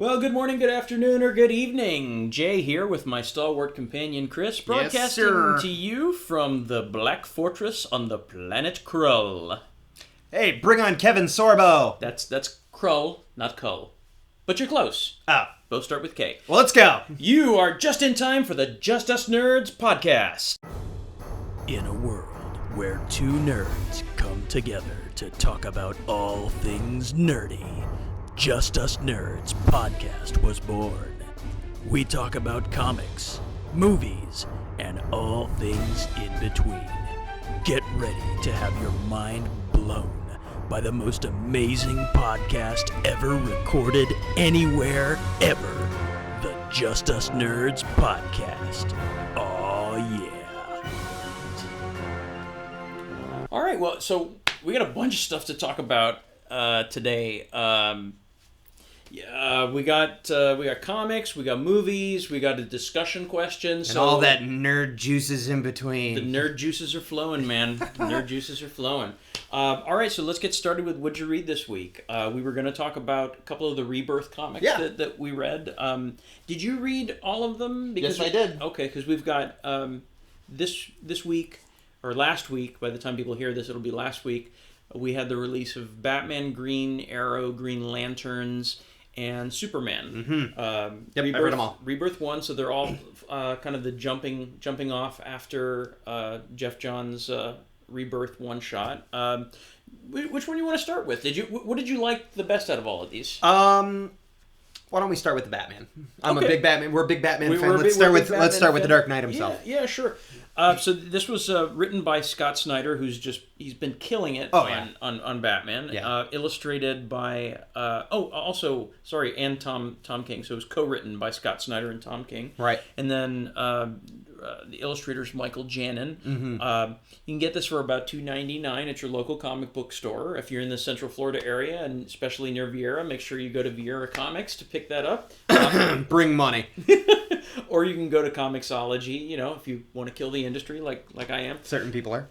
Well, good morning, good afternoon, or good evening. Jay here with my stalwart companion Chris, broadcasting to you from the Black Fortress on the planet Krull. Hey, bring on Kevin Sorbo. That's Krull, not Kull. But you're close. Both start with K. Well, let's go. You are just in time for the Just Us Nerds podcast. In a world where two nerds come together to talk about all things nerdy, Just Us Nerds podcast was born. We talk about comics, movies, and all things in between. Get ready to have your mind blown by the most amazing podcast ever recorded anywhere ever. The Just Us Nerds podcast. Oh yeah. All right, well, so we got a bunch of stuff to talk about today. We got comics, we got movies, we got a discussion question. And all that nerd juices in between. The nerd juices are flowing, man. The nerd juices are flowing. All right, so let's get started with what'd you read this week. We were going to talk about a couple of the Rebirth comics that we read. Did you read all of them? Yes, I did. Okay, because we've got this week, or last week, by the time people hear this, it'll be last week, we had the release of Batman, Green Arrow, Green Lanterns, and Superman. Yep, I read them all. Rebirth 1, so they're all kind of the jumping off after Jeff Johns' Rebirth one-shot. Which one do you want to start with? What did you like the best out of all of these? Why don't we start with the Batman? We're a big Batman fan. Let's start with the Dark Knight himself. Yeah, sure. So this was written by Scott Snyder, he's been killing it on Batman. Yeah. Illustrated by and Tom King. So it was co-written by Scott Snyder and Tom King. Right. And then the illustrator's Michael Janin. Mm-hmm. You can get this for about $2.99 at your local comic book store. If you're in the Central Florida area, and especially near Vieira, make sure you go to Vieira Comics to pick that up. Bring money. Or you can go to Comixology, if you want to kill the industry like I am. Certain people are.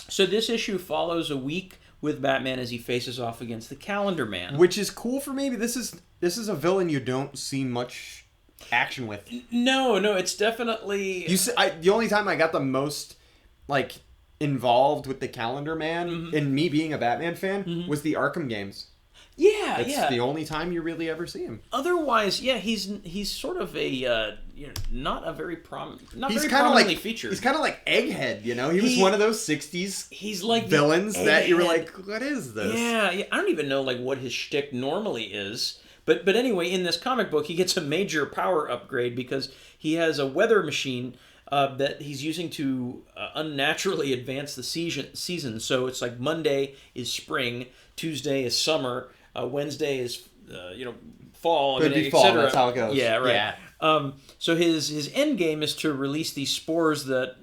So this issue follows a week with Batman as he faces off against the Calendar Man. Which is cool for me. This is a villain you don't see much action with. No, it's definitely... The only time I got the most involved with the Calendar Man, and me being a Batman fan, was the Arkham games. It's the only time you really ever see him. Otherwise, he's sort of a not a very he's prominently featured. He's kind of like Egghead, He was one of those '60s he's like villains that you were like, what is this? Yeah. I don't even know what his shtick normally is. But anyway, in this comic book, he gets a major power upgrade because he has a weather machine that he's using to unnaturally advance the season. So it's like Monday is spring, Tuesday is summer, Wednesday is fall. Could be fall. That's how it goes. Yeah, right. Yeah. So his end game is to release these spores that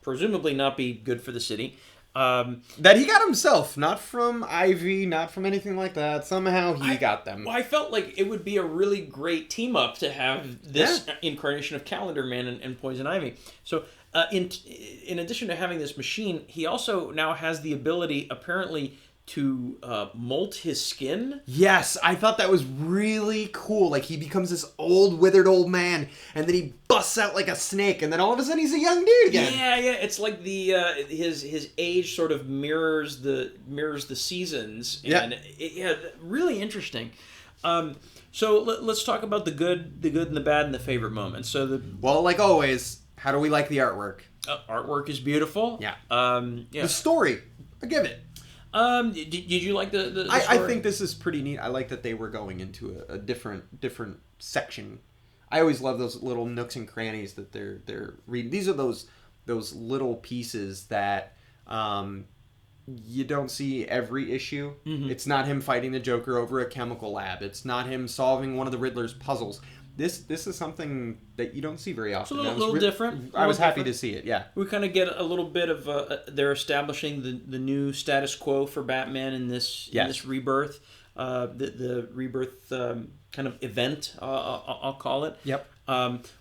presumably not be good for the city. That he got himself, not from Ivy, not from anything like that. Somehow he got them. Well, I felt like it would be a really great team up to have this incarnation of Calendar Man and Poison Ivy. So in addition to having this machine, he also now has the ability, apparently, to molt his skin. Yes, I thought that was really cool. He becomes this old, withered old man, and then he busts out like a snake, and then all of a sudden he's a young dude again. Yeah. It's like the his age sort of mirrors the seasons. And really interesting. So let's talk about the good and the bad and the favorite moments. So like always, how do we like the artwork? Artwork is beautiful. Yeah. The story, I give it. Did you like the story? I think this is pretty neat. I like that they were going into a different section. I always love those little nooks and crannies that they're reading. These are those little pieces that you don't see every issue. Mm-hmm. It's not him fighting the Joker over a chemical lab. It's not him solving one of the Riddler's puzzles. This is something that you don't see very often. It's a little different. I was happy to see it, yeah. We kind of get a little bit of... they're establishing the new status quo for Batman in this Rebirth. The Rebirth kind of event, I'll call it. Yep.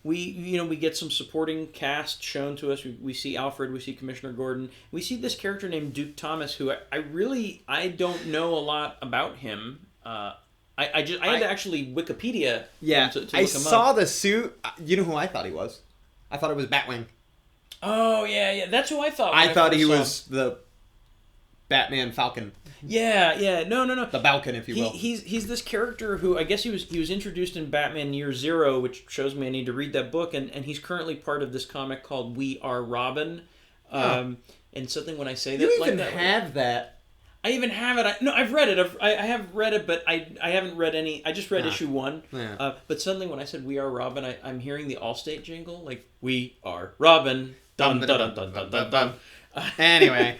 We get some supporting cast shown to us. We see Alfred, we see Commissioner Gordon. We see this character named Duke Thomas, who I don't know a lot about him. I had to actually Wikipedia Yeah, to look I him saw up. the suit. You know who I thought he was? I thought it was Batwing. Oh, yeah. That's who I thought. I thought he was the Batman Falcon. Yeah. No. The Balcon, if you will. He's this character who I guess he was introduced in Batman Year Zero, which shows me I need to read that book, and he's currently part of this comic called We Are Robin. And something when I say that, You like even that, have that. I even have it. I've read it. I have read it, but I haven't read any. I just read issue 1. Yeah. But suddenly when I said We Are Robin, I'm hearing the Allstate jingle, like We Are Robin. Dun dun dun dun dun dun dun. Anyway.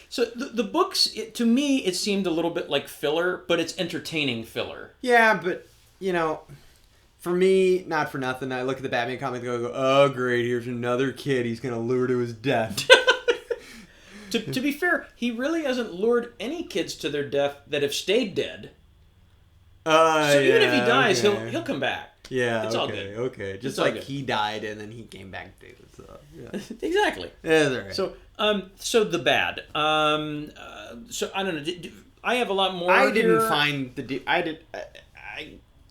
So the books, to me, it seemed a little bit like filler, but it's entertaining filler. Yeah, but, for me, not for nothing, I look at the Batman comic and go, oh, great, here's another kid he's going to lure to his death. To be fair, he really hasn't lured any kids to their death that have stayed dead. So even if he dies, he'll come back. Yeah, it's all good. Okay. Just like he died and then he came back to it. So, yeah. Exactly. Yeah, that's right. So the bad. So I don't know. I have a lot more. I didn't find the Duke. I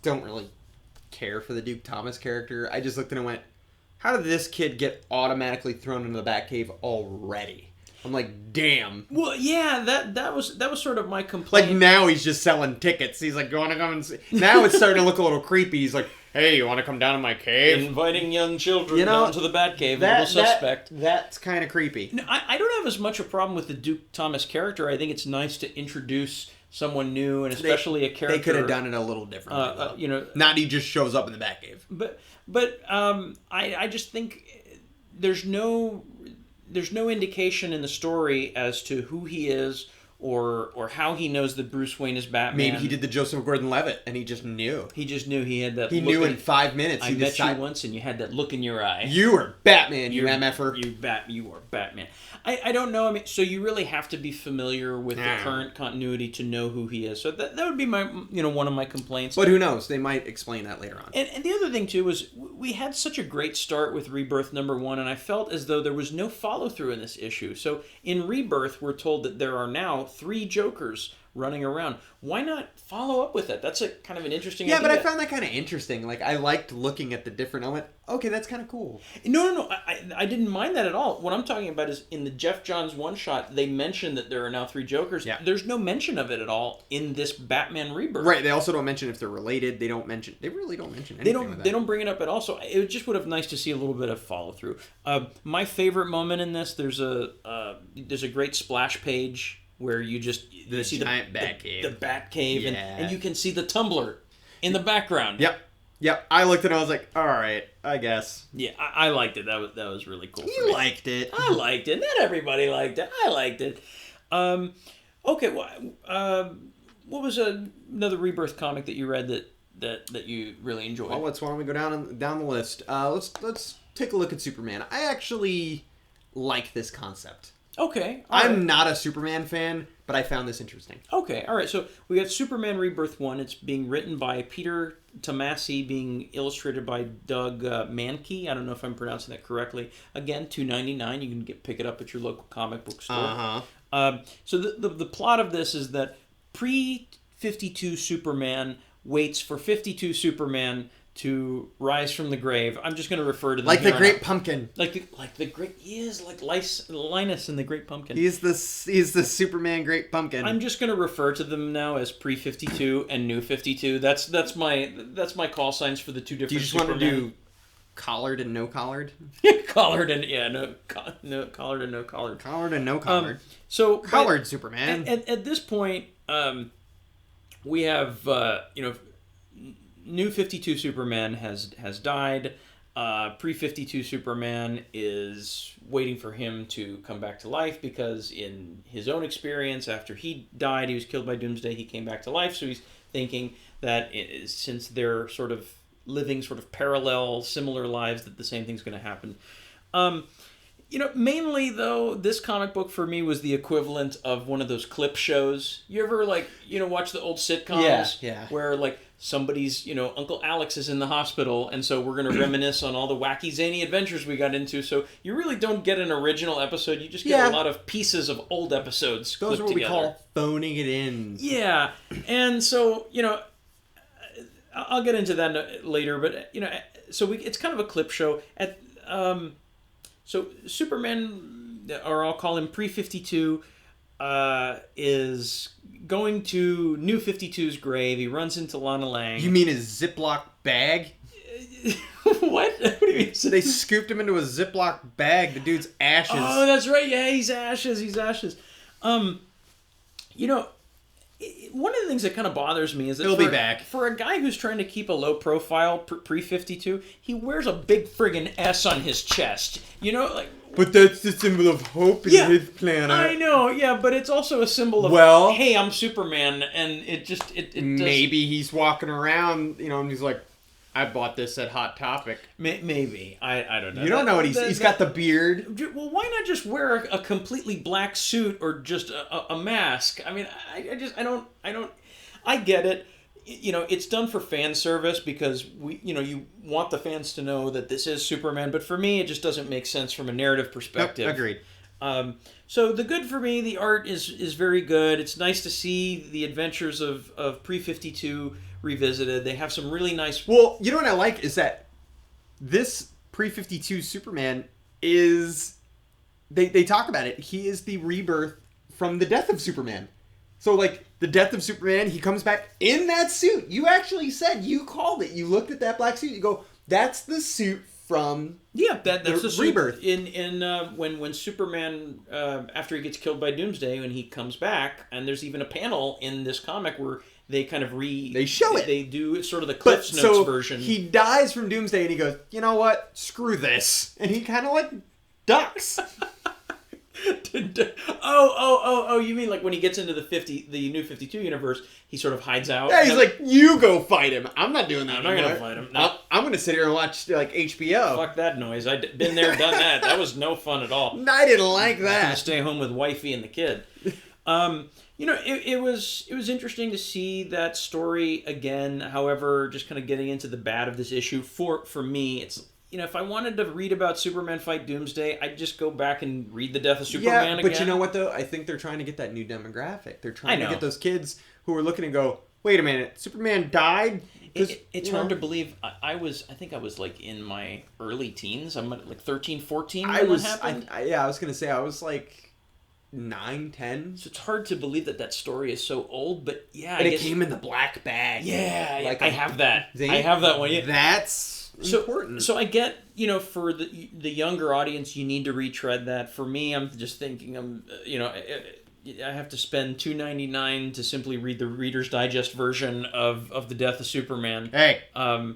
don't really care for the Duke Thomas character. I just looked at it and went, how did this kid get automatically thrown into the Batcave already? I'm like, damn. Well, yeah, that was sort of my complaint. Like, now he's just selling tickets. He's like, going to come and see. Now it's starting to look a little creepy. He's like, hey, you want to come down to my cave? Inviting young children down to the Batcave. A little suspect. That's kind of creepy. No, I don't have as much a problem with the Duke Thomas character. I think it's nice to introduce someone new, and especially a character. They could have done it a little differently. Not he just shows up in the Batcave. But I just think there's no indication in the story as to who he is or how he knows that Bruce Wayne is Batman. Maybe he did the Joseph Gordon-Levitt and he just knew. He just knew he had that. He knew in 5 minutes. I met you once and you had that look in your eye. You are Batman, you MFer. You are Batman. I don't know. I mean, so you really have to be familiar with the current continuity to know who he is. So that would be my one of my complaints. But who knows? They might explain that later on. And the other thing too was we had such a great start with Rebirth #1, and I felt as though there was no follow through in this issue. So in Rebirth, we're told that there are now 3 Jokers running around. Why not follow up with it? That's a kind of an interesting idea. Yeah, but I found that kind of interesting. Like, I liked looking at the different. I went, okay, that's kind of cool. No. I didn't mind that at all. What I'm talking about is in the Jeff Johns one-shot, they mention that there are now 3 Jokers. Yeah. There's no mention of it at all in this Batman Rebirth. Right. They also don't mention if they're related. They really don't mention anything. They don't bring it up at all. So it just would have nice to see a little bit of follow-through. My favorite moment in this, there's a great splash page where you see the Batcave. The Batcave, yeah. and you can see the Tumblr in the background. Yep. I looked at it, I was like, all right, I guess. Yeah, I liked it. That was really cool. You liked it. I liked it. Not everybody liked it. I liked it. Okay, well, what was another Rebirth comic that you read that you really enjoyed? Well, why don't we go down the list? Let's take a look at Superman. I actually like this concept. Okay. I'm not a Superman fan, but I found this interesting. Okay, all right. So we got Superman Rebirth 1. It's being written by Peter Tomasi, being illustrated by Doug Mankey. I don't know if I'm pronouncing that correctly. Again, $2.99. You can pick it up at your local comic book store. Uh-huh. So the plot of this is that pre-52 Superman waits for 52 Superman to rise from the grave. I'm just going to refer to them like the Great Pumpkin. Like the great. He is like Linus in the Great Pumpkin. He's the Superman Great Pumpkin. I'm just going to refer to them now as pre-52 and new 52. That's my call signs for the two different. Do you just Superman. want to do collared and no collared? Collared and no collared and no collared. Collared and no collared. So collared Superman. At this point, we have New 52 Superman has died. Pre-52 Superman is waiting for him to come back to life because in his own experience, after he died, he was killed by Doomsday, he came back to life. So he's thinking that since they're sort of living sort of parallel, similar lives, that the same thing's going to happen. Mainly, though, this comic book for me was the equivalent of one of those clip shows. You ever, watch the old sitcoms? Yeah. Where, somebody's, Uncle Alex is in the hospital, and so we're going to reminisce on all the wacky, zany adventures we got into. So you really don't get an original episode. You just get a lot of pieces of old episodes Those are what together. we call phoning it in. Yeah. And so, I'll get into that later, but so it's kind of a clip show at so Superman, or I'll call him Pre-52, is going to New 52's grave. He runs into Lana Lang. You mean his Ziploc bag? What? What do you mean? So they scooped him into a Ziploc bag. The dude's ashes. Oh, that's right. Yeah, he's ashes. One of the things that kind of bothers me is that he'll be back. For a guy who's trying to keep a low profile pre-52, he wears a big friggin' S on his chest. But that's the symbol of hope in his planet. I know, yeah, but it's also a symbol of, hey, I'm Superman, and it maybe he's walking around, and he's like, I bought this at Hot Topic. Maybe. I don't know. You don't know what he's got the beard. Well, why not just wear a completely black suit or just a mask? I mean, I get it. It's done for fan service because you want the fans to know that this is Superman, but for me, it just doesn't make sense from a narrative perspective. Nope, agreed. So the good for me, the art is very good. It's nice to see the adventures of Pre-52 revisited. They have some really nice... Well, you know what I like is that this Pre-52 Superman is... They talk about it. He is the rebirth from the death of Superman. So, the death of Superman, he comes back in that suit. You actually said, you called it. You looked at that black suit. You go, that's the suit from that's the suit Rebirth. In when Superman, after he gets killed by Doomsday, when he comes back, and there's even a panel in this comic where they kind of they show it. They do sort of the Cliff's Notes version. He dies from Doomsday and he goes, you know what? Screw this. And he kind of ducks. Oh, you mean when he gets into the New 52 universe, he sort of hides out? Yeah, he's like, you go fight him. I'm not doing that. I'm not going to fight him. No. I'm going to sit here and watch HBO. Fuck that noise. I've been there, done that. That was no fun at all. I didn't like that. I'm going to stay home with wifey and the kid. It was interesting to see that story again. However, just kind of getting into the bad of this issue for me, it's if I wanted to read about Superman fight Doomsday, I'd just go back and read the death of Superman again. But you know what though? I think they're trying to get that new demographic. They're trying to get those kids who are looking and go, wait a minute, Superman died. It's hard to believe. I think I was in my early teens. I'm 13, 14 when that happened. I was gonna say I was 9, 10. So it's hard to believe that story is so old, but yeah. And it came in the black bag. Yeah, I have that. I have that one. Yeah. That's important. So I get, for the younger audience, you need to retread that. For me, I'm just thinking, I have to spend $2.99 to simply read the Reader's Digest version of the death of Superman. Hey,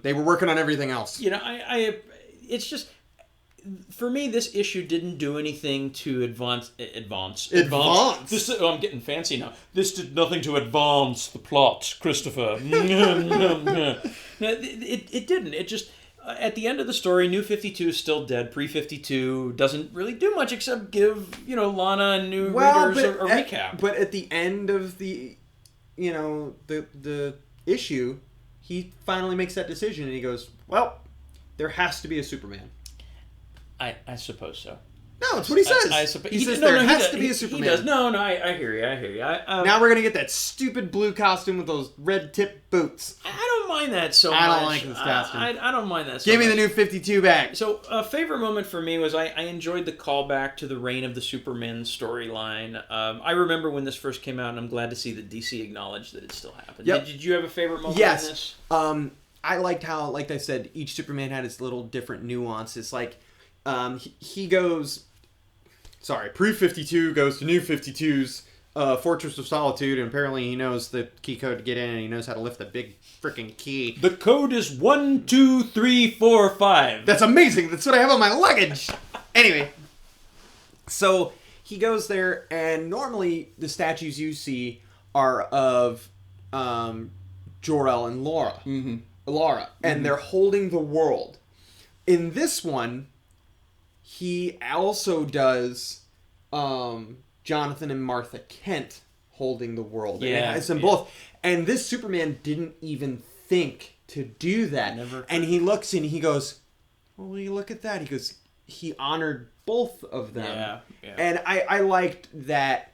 they were working on everything else. It's just... For me, this issue didn't do anything to advance. I'm getting fancy now. This did nothing to advance the plot, Christopher. No, it didn't. It just... at the end of the story, New 52 is still dead. Pre-52 doesn't really do much except give, Lana and new readers a recap. But at the end of the issue, he finally makes that decision and he goes, well, there has to be a Superman. I suppose so. No, that's what he says. He says there has to be a Superman. He does. No, I hear you. Now we're going to get that stupid blue costume with those red tip boots. I don't mind that so much. I don't like this costume. I don't mind that so much. Give me the New 52 back. So a favorite moment for me was I enjoyed the callback to the Reign of the Supermen storyline. I remember when this first came out, and I'm glad to see that DC acknowledged that it still happened. Yep. Did you have a favorite moment in this? I liked how, like I said, each Superman had its little different nuances. He goes... Sorry, Pre-52 goes to New 52's Fortress of Solitude, and apparently he knows the key code to get in, and he knows how to lift the big freaking key. The code is 1, 2, 3, 4, 5. That's amazing! That's what I have on my luggage! Anyway, so he goes there, and normally the statues you see are of Jor-El and Laura. Mm-hmm. And they're holding the world. In this one... he also does Jonathan and Martha Kent holding the world. Yeah. And it has them both. And this Superman didn't even think to do that. Never. And he looks and he goes, well, will you look at that? He goes, he honored both of them. Yeah. And I liked that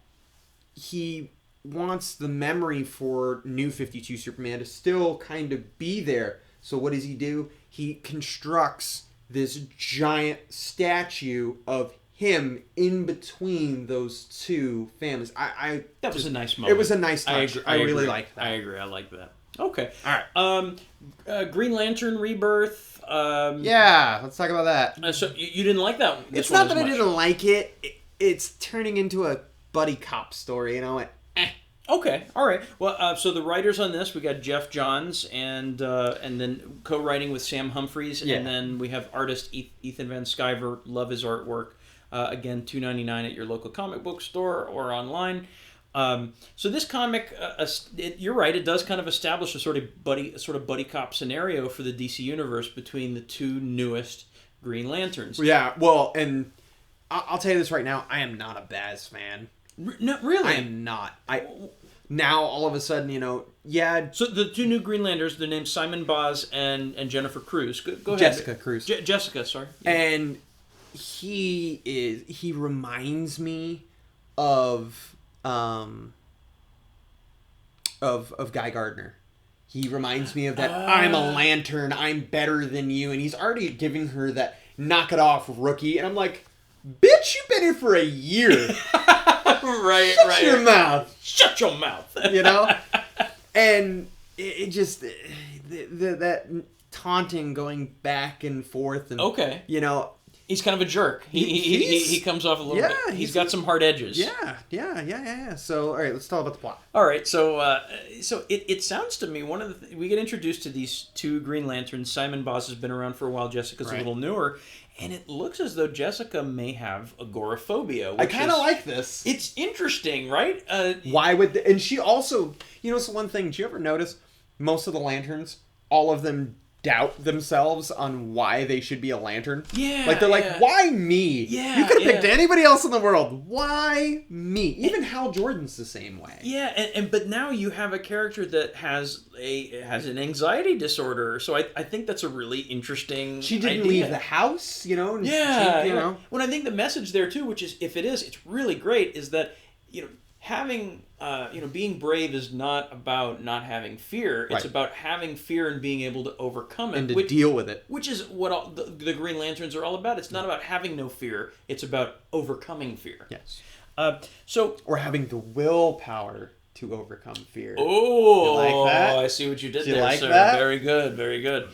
he wants the memory for New 52 Superman to still kind of be there. So what does he do? He constructs this giant statue of him in between those two families. That was a nice moment. It was a nice touch. I really liked that. I agree. I like that. Okay. All right. Green Lantern Rebirth. Yeah, let's talk about that. So you didn't like that one? It's not that I didn't like it. It's turning into a buddy cop story, and I went, eh. Okay, all right. Well, so the writers on this, we got Jeff Johns, and then co-writing with Sam Humphries, and then we have artist Ethan Van Sciver. Love his artwork. Again, $2.99 at your local comic book store or online. So this comic, you're right, it does kind of establish a sort of buddy cop scenario for the DC universe between the two newest Green Lanterns. Yeah, well, and I'll tell you this right now, I am not a Baz fan. No, really? I am not. Now, all of a sudden, yeah. So the two new Green Lanterns, they're named Simon Baz and Jennifer Cruz. Go ahead. Jessica Cruz. Jessica, sorry. Yeah. And he reminds me of Guy Gardner. He reminds me of that, I'm a lantern, I'm better than you. And he's already giving her that knock it off rookie. And I'm like, bitch, you've been here for a year. Right. Shut your mouth. Shut your mouth. And it just, that taunting going back and forth. And, okay. He's kind of a jerk. He comes off a little bit. He's got some hard edges. Yeah. So, all right, let's talk about the plot. All right, so it sounds to me, we get introduced to these two Green Lanterns. Simon Baz has been around for a while. Jessica's a little newer. And it looks as though Jessica may have agoraphobia. I kind of like this. It's interesting, right? Why would... And she also... it's one thing. Did you ever notice most of the lanterns, all of them doubt themselves on why they should be a lantern? Yeah. Like, they're like, why me? Yeah. You could have picked anybody else in the world. Why me? Even Hal Jordan's the same way. Yeah, but now you have a character that has an anxiety disorder. So I think that's a really interesting She didn't idea. leave the house, and Yeah. When I think the message there too, which is, if it is, it's really great, is that, having, being brave is not about not having fear. It's about having fear and being able to overcome it. And to deal with it. Which is what the Green Lanterns are all about. It's not about having no fear. It's about overcoming fear. Yes. Or having the willpower to overcome fear. Oh, you like that? I see what you did there, like sir. that? Very good, very good.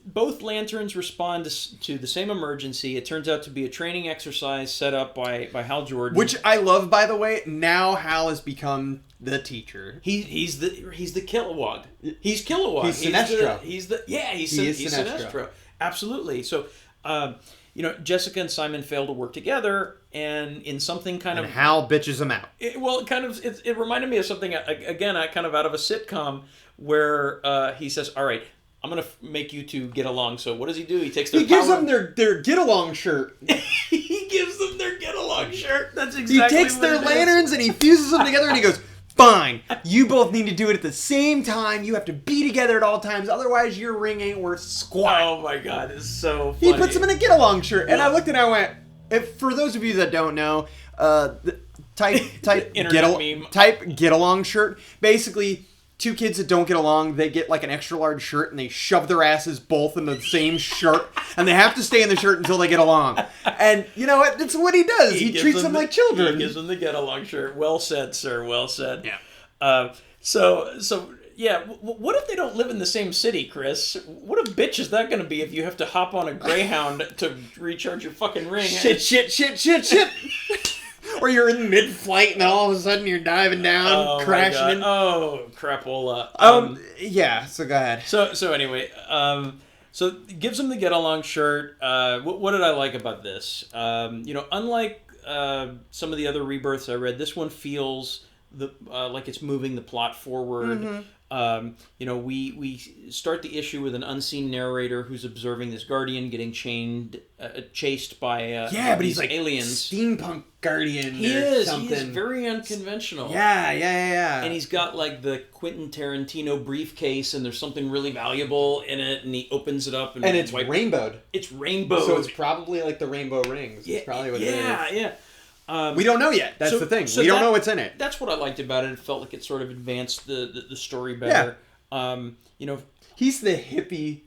Both lanterns respond to the same emergency. It turns out to be a training exercise set up by Hal Jordan, which I love, by the way. Now Hal has become the teacher. He's the Kilowog. He's Kilowog. He's Sinestro. He's Sinestro. Absolutely. So, Jessica and Simon fail to work together, and in something kind of Hal bitches him out. It reminded me of something again, kind of out of a sitcom where he says, "All right, I'm going to make you two get along." So what does he do? He takes He gives them their get-along shirt. He gives them their get-along shirt. That's exactly He takes their lanterns and he fuses them together and he goes, fine, you both need to do it at the same time. You have to be together at all times. Otherwise, your ring ain't worth squat. Oh my God, it's so funny. He puts them in a get-along shirt. And I looked and I went, for those of you that don't know, type get-along shirt. Basically... Two kids that don't get along, they get like an extra large shirt and they shove their asses both in the same shirt and they have to stay in the shirt until they get along. And you know what? That's what he does. He treats them like children. He gives them the get along shirt. Well said, sir. Well said. Yeah. What if they don't live in the same city, Chris? What a bitch is that going to be if you have to hop on a Greyhound to recharge your fucking ring? Shit. Or you're in mid-flight and then all of a sudden you're diving down, crashing in. Oh, crapola. Yeah, so go ahead. So anyway, so gives him the get-along shirt. What did I like about this? Unlike some of the other rebirths I read, this one feels like it's moving the plot forward. Mm-hmm. We start the issue with an unseen narrator who's observing this guardian getting chased by but he's like aliens. Steampunk guardian. He is very unconventional. Yeah. And he's got like the Quentin Tarantino briefcase, and there's something really valuable in it, and he opens it up, and it's rainbowed. It's rainbowed. So it's probably like the rainbow rings. It's probably what it is. Yeah. We don't know yet. That's the thing. We don't know what's in it. That's what I liked about it. It felt like it sort of advanced the story better. Yeah. You know, he's the hippie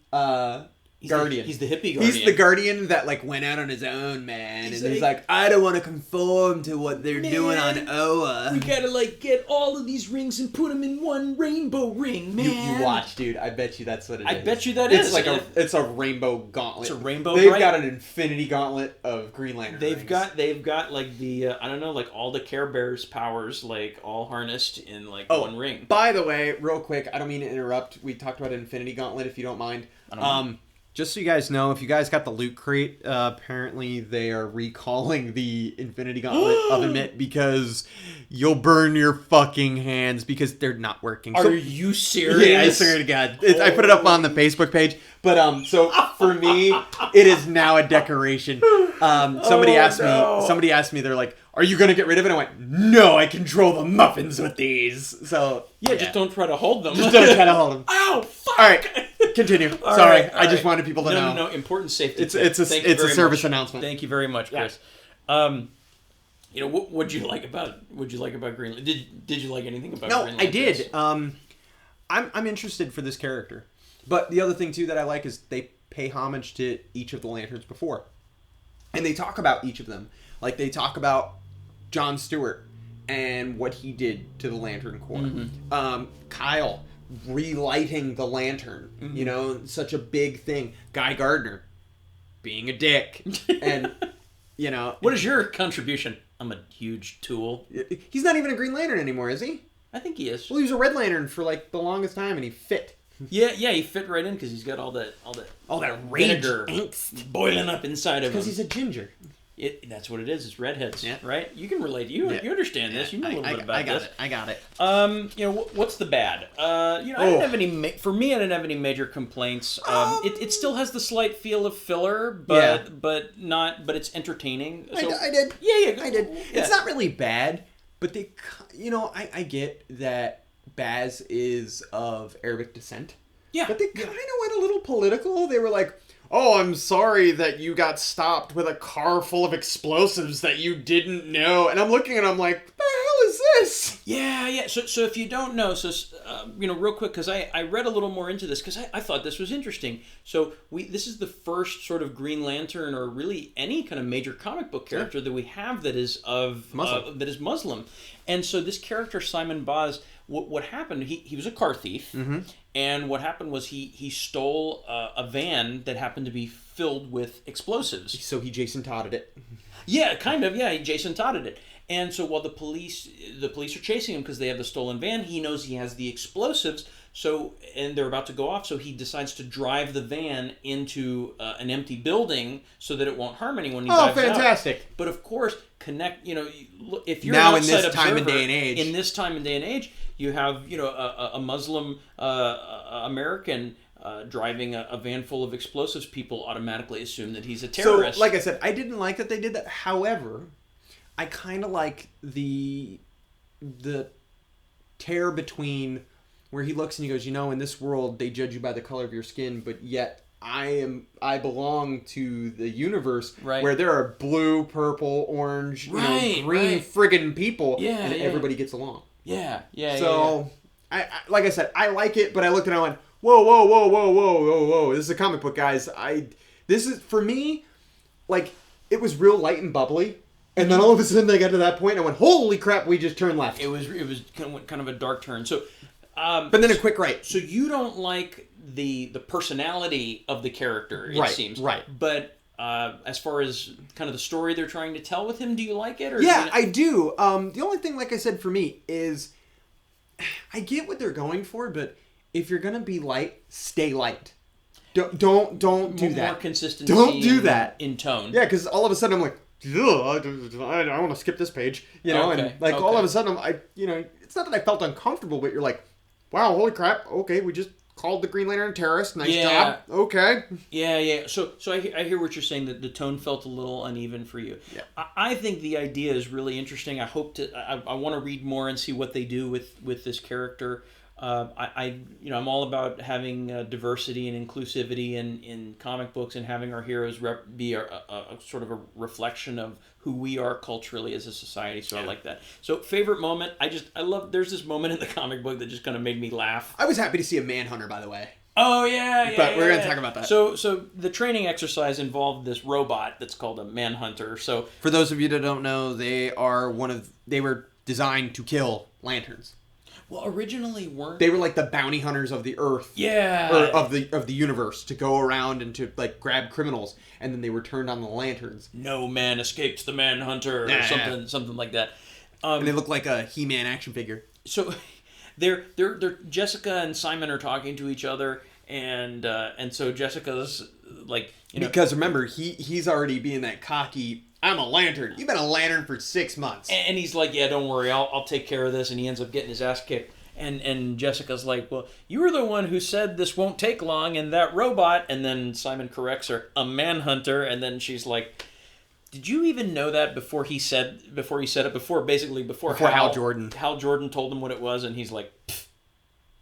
guardian. He's the hippie guardian. He's the guardian that like went out on his own, man. He's like, I don't want to conform to what they're doing on Oa. We gotta like get all of these rings and put them in one rainbow ring, man. You watch, dude. I bet you that's what it is. I bet you that is. It's a rainbow gauntlet. It's a rainbow. They've got an infinity gauntlet of Green Lantern. They've got like the I don't know, like all the Care Bears powers like all harnessed in like one ring. By the way, real quick, I don't mean to interrupt. We talked about Infinity Gauntlet, if you don't mind. Just so you guys know, if you guys got the Loot Crate, apparently they are recalling the Infinity Gauntlet oven mitt because you'll burn your fucking hands because they're not working. Are you serious? Yeah, I swear to God. I put it up on the Facebook page. But so for me, it is now a decoration. Somebody asked me, they're like, are you going to get rid of it? I went, no, I control the muffins with these. So yeah, just don't try to hold them. Just don't try to hold them. Ow, fuck! All right. Continue. Sorry, I just wanted people to know. No, important safety. It's a service announcement. Thank you very much, Chris. You know, what'd you like about Green Lantern? Did you like anything about Green Lantern? No, I did. I'm interested for this character, but the other thing too that I like is they pay homage to each of the Lanterns before, and they talk about each of them. Like they talk about John Stewart and what he did to the Lantern Corps. Mm-hmm. Kyle relighting the lantern, you know, such a big thing. Guy Gardner being a dick. And, you know. What is your contribution? I'm a huge tool. He's not even a Green Lantern anymore, is he? I think he is. Well, he was a Red Lantern for like the longest time and he fit. Yeah, he fit right in because he's got all that rage angst boiling up inside of him. Because he's a ginger. That's what it is. It's redheads, right? You can relate. You understand this. You know a little bit about this. I got it. You know, what's the bad? I didn't have any. For me, I didn't have any major complaints. It still has the slight feel of filler, but it's entertaining. So, I did. Yeah, I did. Yeah. It's not really bad, but I get that Baz is of Arabic descent. Yeah. But they kind of went a little political. They were like, oh, I'm sorry that you got stopped with a car full of explosives that you didn't know. And I'm looking and I'm like, what the hell is this? Yeah. So if you don't know, real quick, because I read a little more into this because I thought this was interesting. So this is the first sort of Green Lantern or really any kind of major comic book character that we have that is Muslim. And so this character, Simon Baz, what happened, he was a car thief. Mm-hmm. And what happened was he stole a van that happened to be filled with explosives. So he Jason Todded it. Yeah, kind of. Yeah, he Jason Todded it. And so while the police are chasing him because they have the stolen van, he knows he has the explosives. So and they're about to go off. So he decides to drive the van into an empty building so that it won't harm anyone. He dives fantastic! Out. But of course, if you're now an outside in this time and day and age. You have, a Muslim American driving a van full of explosives. People automatically assume that he's a terrorist. So, like I said, I didn't like that they did that. However, I kind of like the tear between where he looks and he goes, in this world they judge you by the color of your skin, but yet I belong to the universe where there are blue, purple, orange, green friggin' people, and everybody gets along. Yeah. So, I like I said, I like it, but I looked and I went, whoa. This is a comic book, guys. This is, for me, like, it was real light and bubbly. And then all of a sudden they got to that point and I went, holy crap, we just turned left. It was kind of a dark turn. So, but then a quick right. So you don't like the personality of the character, it seems. Right. But as far as kind of the story they're trying to tell with him, do you like it? Or I do. The only thing, like I said, for me is I get what they're going for, but if you're gonna be light, stay light. Don't do that. More consistency. Don't do that in tone. Yeah, because all of a sudden I'm like, I want to skip this page, and like all of a sudden it's not that I felt uncomfortable, but you're like, wow, holy crap, okay, we just called the Green Lantern a terrorist. Nice job. Okay. Yeah. So I hear what you're saying, that the tone felt a little uneven for you. Yeah. I think the idea is really interesting. I want to read more and see what they do with this character. I'm all about having diversity and inclusivity in comic books, and having our heroes be a sort of a reflection of who we are culturally as a society. So I like that. So favorite moment, I love. There's this moment in the comic book that just kind of made me laugh. I was happy to see a Manhunter, by the way. Oh yeah, but we're gonna talk about that. So the training exercise involved this robot that's called a Manhunter. So for those of you that don't know, they were designed to kill lanterns. Well, originally weren't they were like the bounty hunters of the Earth? Yeah, or of the universe, to go around and to like grab criminals, and then they were turned on the lanterns. No man escapes the Manhunter, or something like that. And they look like a He-Man action figure. So, they're Jessica and Simon are talking to each other, and so Jessica's like, because remember he's already being that cocky. I'm a lantern. You've been a lantern for 6 months. And he's like, yeah, don't worry, I'll take care of this. And he ends up getting his ass kicked. And Jessica's like, well, you were the one who said this won't take long, and that robot. And then Simon corrects her, a Manhunter. And then she's like, did you even know that before he said it? Before Hal Jordan. Hal Jordan told him what it was, and he's like,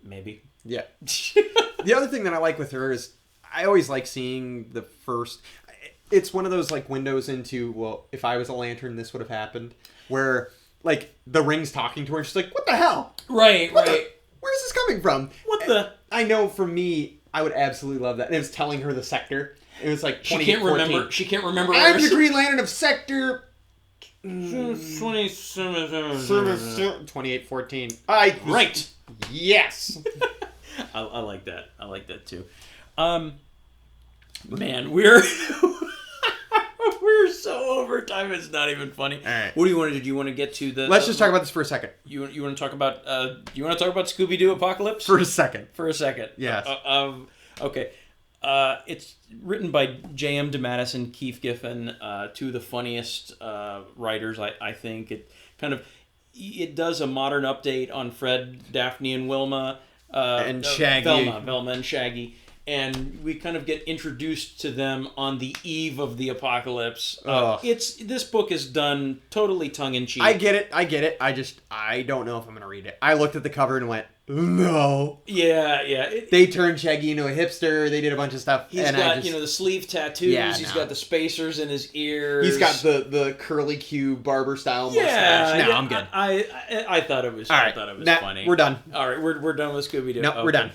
maybe. Yeah. The other thing that I like with her is I always like seeing the first. It's one of those like windows into, well, if I was a lantern, this would have happened. Where like the Ring's talking to her, and she's like, "What the hell? Right. Where's this coming from? What the?" I know for me, I would absolutely love that. And it was telling her the sector. It was like 2014. She can't remember. I'm the Green Lantern of Sector 2814. Right. Yes. I like that. I like that too. Man, we're so over time. It's not even funny. All right. What do you want to do? Do you want to get to the? Let's just talk about this for a second. You want to talk about? You want to talk about Scooby-Doo Apocalypse for a second? Yes. Okay. It's written by J.M. DeMatteis and Keith Giffen, two of the funniest writers. I think it does a modern update on Fred, Daphne, and Wilma, and Shaggy. Velma and Shaggy. And we kind of get introduced to them on the eve of the apocalypse. This book is done totally tongue-in-cheek. I get it. I don't know if I'm going to read it. I looked at the cover and went, no. Yeah. They turned Shaggy into a hipster. They did a bunch of stuff. He's got, the sleeve tattoos. Yeah, He's got the spacers in his ears. He's got the curly Q barber style mustache. Yeah, I'm good. I thought it was. All right. I thought it was funny. We're done. All right, we're done with Scooby-Doo. No, we're done.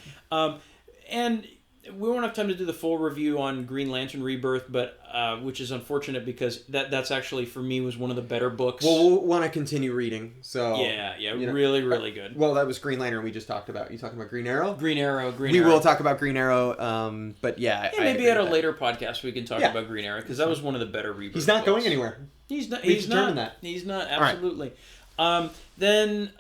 And we won't have time to do the full review on Green Lantern Rebirth, but which is unfortunate because that's actually for me was one of the better books. Well, we'll want to continue reading. So really, really good. Well, that was Green Lantern we just talked about. You talking about Green Arrow? Green Arrow. We will talk about Green Arrow, but maybe at a later podcast we can talk about Green Arrow because that was one of the better Rebirth. He's not books. going anywhere. He's not. He's not. That. He's not. Absolutely. Right. Then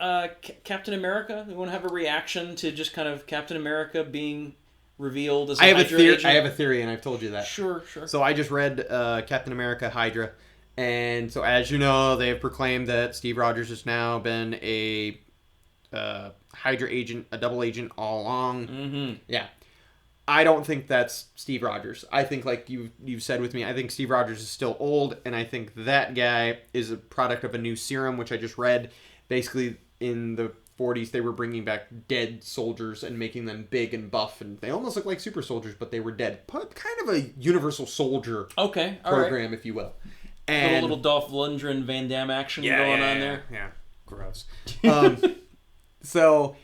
Captain America. We want to have a reaction to just kind of Captain America being revealed as a Hydra agent. I have a theory, and I've told you that. Sure. So I just read Captain America Hydra, and so as you know, they have proclaimed that Steve Rogers has now been a Hydra agent, a double agent all along. Mm-hmm. Yeah. I don't think that's Steve Rogers. I think, like you've said with me, I think Steve Rogers is still old, and I think that guy is a product of a new serum, which I just read. Basically, in the 40s, they were bringing back dead soldiers and making them big and buff, and they almost look like super soldiers, but they were dead. Kind of a Universal Soldier program, if you will. And a little Dolph Lundgren Van Damme action going on there. Yeah, gross. So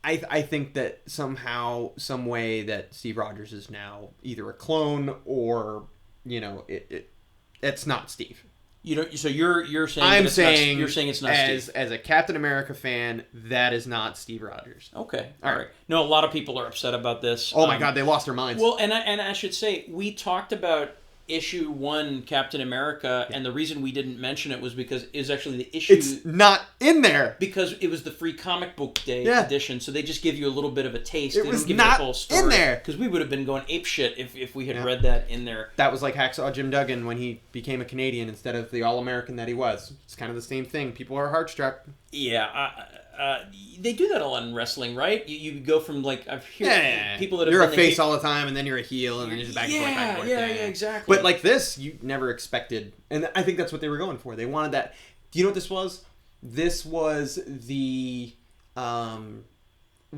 I think that somehow, some way that Steve Rogers is now either a clone or, it's not Steve. So you're saying you're saying it's not Steve. As a Captain America fan, that is not Steve Rogers. Okay, all right. No, a lot of people are upset about this. Oh my God, they lost their minds. Well, and I should say we talked about issue 1 Captain America, and the reason we didn't mention it was because it was actually the issue. It's not in there because it was the free comic book day edition, so they just give you a little bit of a taste. It was not in there because we would have been going apeshit if we had read that in there. That was like Hacksaw Jim Duggan when he became a Canadian instead of the All-American that he was. It's kind of the same thing. People are heartstruck. Yeah. They do that a lot in wrestling, right? You go from I've heard people that have you're a face all the time, and then you're a heel, and then you're just back and forth. Yeah, exactly. But like this, you never expected, and I think that's what they were going for. They wanted that. Do you know what this was? This was the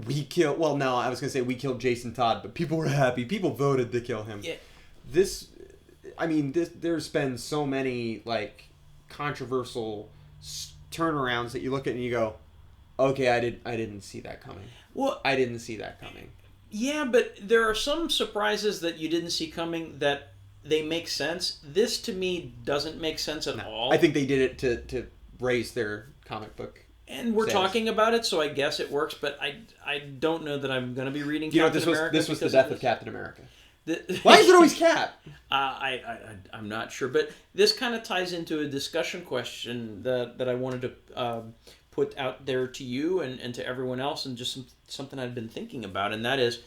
we killed... Well, no, I was going to say we killed Jason Todd, but people were happy. People voted to kill him. Yeah. There's been so many, like, controversial turnarounds that you look at and you go, okay, I didn't see that coming. Well, I didn't see that coming. Yeah, but there are some surprises that you didn't see coming that they make sense. This, to me, doesn't make sense at all. I think they did it to raise their comic book and we're sales. Talking about it, so I guess it works, but I don't know that I'm going to be reading Captain America. This was the death of Captain America. The, Why is it always Cap? I'm not sure, but this kind of ties into a discussion question that I wanted to put out there to you and to everyone else, and just something I've been thinking about, and that is,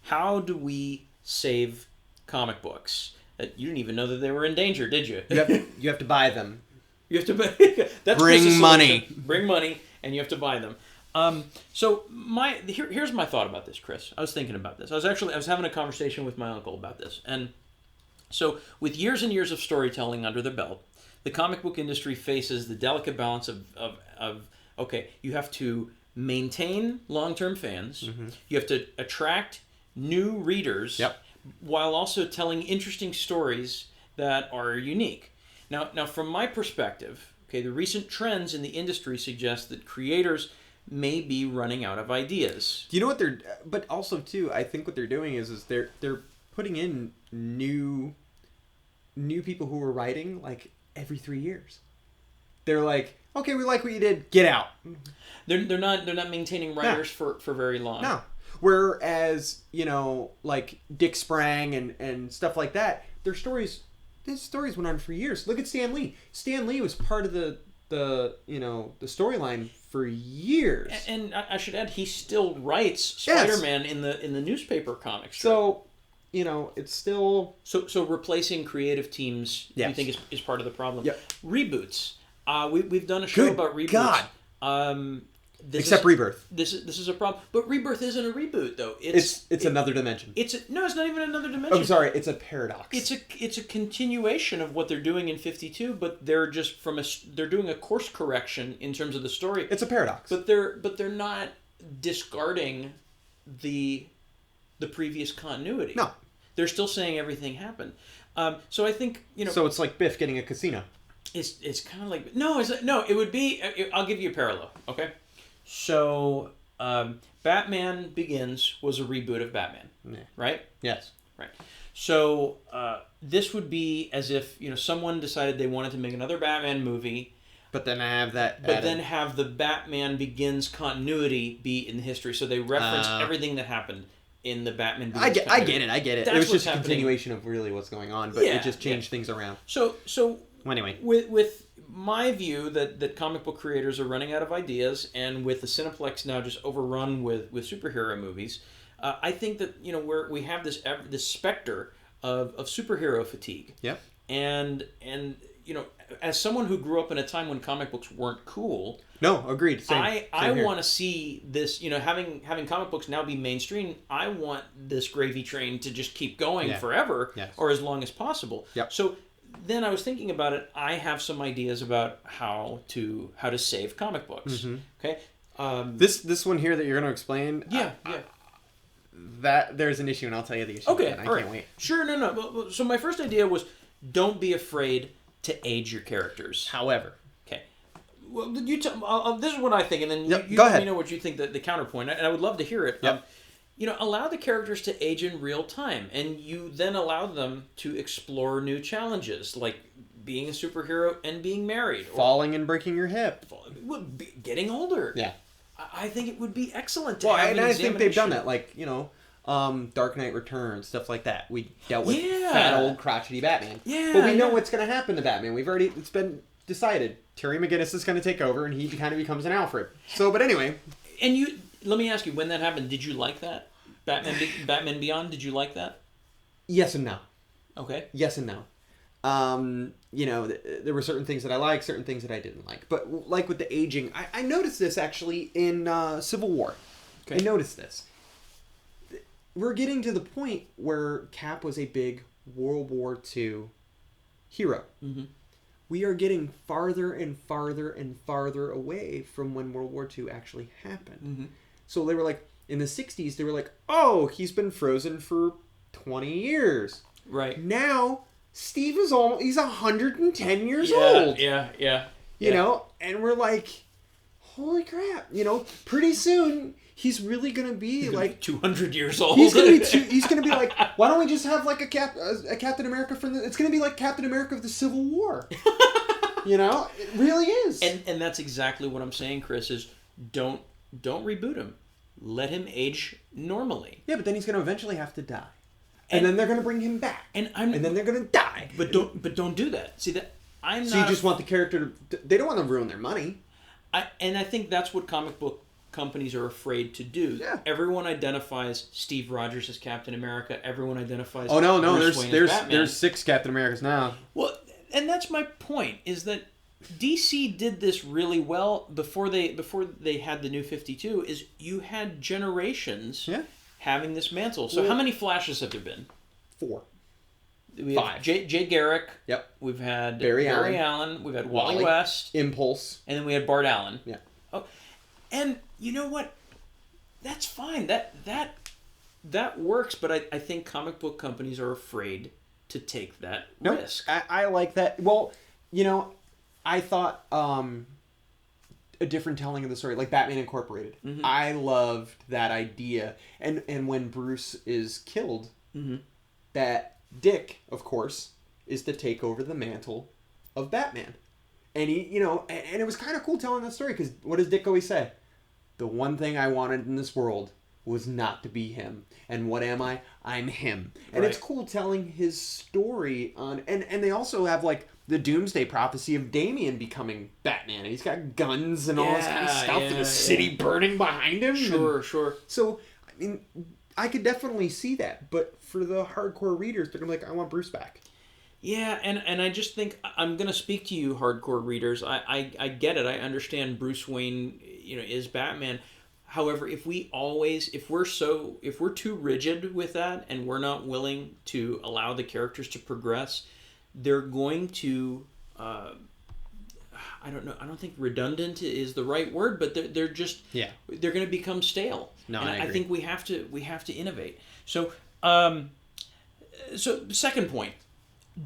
how do we save comic books? You didn't even know that they were in danger, did you? You have to buy them. You have to buy. That's Bring money. Bring money, and you have to buy them. So here's my thought about this, Chris. I was thinking about this. I was having a conversation with my uncle about this, and so with years and years of storytelling under their belt, the comic book industry faces the delicate balance of okay, you have to maintain long-term fans, you have to attract new readers, while also telling interesting stories that are unique. Now, from my perspective, okay, the recent trends in the industry suggest that creators may be running out of ideas. Do you know what they're? But also too, I think what they're doing is they're putting in new people who are writing like every 3 years. They're like, okay, we like what you did, get out. They're not maintaining writers for very long. No. Whereas, like Dick Sprang and stuff like that, his stories went on for years. Look at Stan Lee. Stan Lee was part of the storyline for years. And I should add, he still writes Spider-Man in the newspaper comics. So, it's still... So replacing creative teams, you think is part of the problem. Yep. Reboots. We've done a show about reboots. God. Except Rebirth. This is a problem, but Rebirth isn't a reboot though. It's another dimension. It's not even another dimension. I'm sorry, it's a paradox. It's a continuation of what they're doing in 52, but they're just they're doing a course correction in terms of the story. It's a paradox. But they're not discarding the previous continuity. No, they're still saying everything happened. So I think So it's like Biff getting a casino. It's kind of like it would be. I'll give you a parallel. Okay. So, Batman Begins was a reboot of Batman, right? Yes. Right. So, this would be as if, someone decided they wanted to make another Batman movie. But then have the Batman Begins continuity be in history. So they reference everything that happened in the Batman Begins I get it. That's it was just happening. A continuation of really what's going on, but it just changed things around. So anyway. With my view that comic book creators are running out of ideas, and with the Cineplex now just overrun with superhero movies, I think that we have this specter of superhero fatigue. Yep. And as someone who grew up in a time when comic books weren't cool, no, agreed. Same I want to see this. Having comic books now be mainstream, I want this gravy train to just keep going forever, or as long as possible. Yep. So then I was thinking about it. I have some ideas about how to save comic books. Okay. This one here that you're going to explain. That there's an issue, and I'll tell you the issue. Okay. I can't wait. Sure. No. So my first idea was, don't be afraid to age your characters. However. Okay. Well, this is what I think, and then you go let ahead. me know what you think. The counterpoint, and I would love to hear it. Yep. Allow the characters to age in real time, and you then allow them to explore new challenges, like being a superhero and being married. Falling and breaking your hip. Getting older. Yeah. I think it would be excellent to have an I think they've done examination. that. Like, Dark Knight Returns, stuff like that. We dealt with fat, old, crotchety Batman. Yeah. But we know what's going to happen to Batman. It's been decided. Terry McGinnis is going to take over, and he kind of becomes an Alfred. So, but anyway. And let me ask you, when that happened, did you like that? Batman Beyond, did you like that? Yes and no. Okay. Yes and no. There were certain things that I liked, certain things that I didn't like. But like with the aging, I noticed this actually in Civil War. Okay. I noticed this. We're getting to the point where Cap was a big World War II hero. Mm-hmm. We are getting farther and farther and farther away from when World War II actually happened. Mm-hmm. So they were like, In the 60s, they were like, oh, he's been frozen for 20 years. Right. Now, Steve is he's 110 years old. Yeah. You know, and we're like, holy crap. You know, pretty soon, he's really going to be like 200 years old. He's going to be like, why don't we just have like a Captain America from it's going to be like Captain America of the Civil War. You know, it really is. And that's exactly what I'm saying, Chris, is don't reboot him. Let him age normally. Yeah, but then he's going to eventually have to die. And then they're going to bring him back. And then they're going to die. But don't do that. See that So you just want the character to... They don't want to ruin their money. I think that's what comic book companies are afraid to do. Yeah. Everyone identifies Steve Rogers as Captain America. Everyone identifies Bruce Wayne as Batman. There's 6 Captain Americas now. Well, and that's my point, is that DC did this really well before they had the New 52, is you had generations having this mantle. So how many Flashes have there been? 4. We have 5. Jay Garrick. Yep. We've had Barry Allen. We've had Wally West. Impulse. And then we had Bart Allen. Yeah. Oh, and you know what? That's fine. That works, but I think comic book companies are afraid to take that risk. I like that. Well, you know, I thought a different telling of the story, like Batman Incorporated. Mm-hmm. I loved that idea. And when Bruce is killed, that Dick, of course, is to take over the mantle of Batman. And he, you know, and it was kind of cool telling that story, because what does Dick always say? The one thing I wanted in this world was not to be him. And what am I? I'm him. And it's cool telling his story on... And they also have, like, the Doomsday Prophecy of Damian becoming Batman. And he's got guns and all this kind of stuff, and a city burning behind him. Sure. So, I mean, I could definitely see that. But for the hardcore readers, they're going to be like, I want Bruce back. Yeah, and I just think, I'm going to speak to you hardcore readers. I get it. I understand Bruce Wayne, you know, is Batman. However, if we're too rigid with that, and we're not willing to allow the characters to progress, they're going to, I don't know, I don't think redundant is the right word, but they're just, they're going to become stale. No, and I agree. I think we have to innovate. So second point,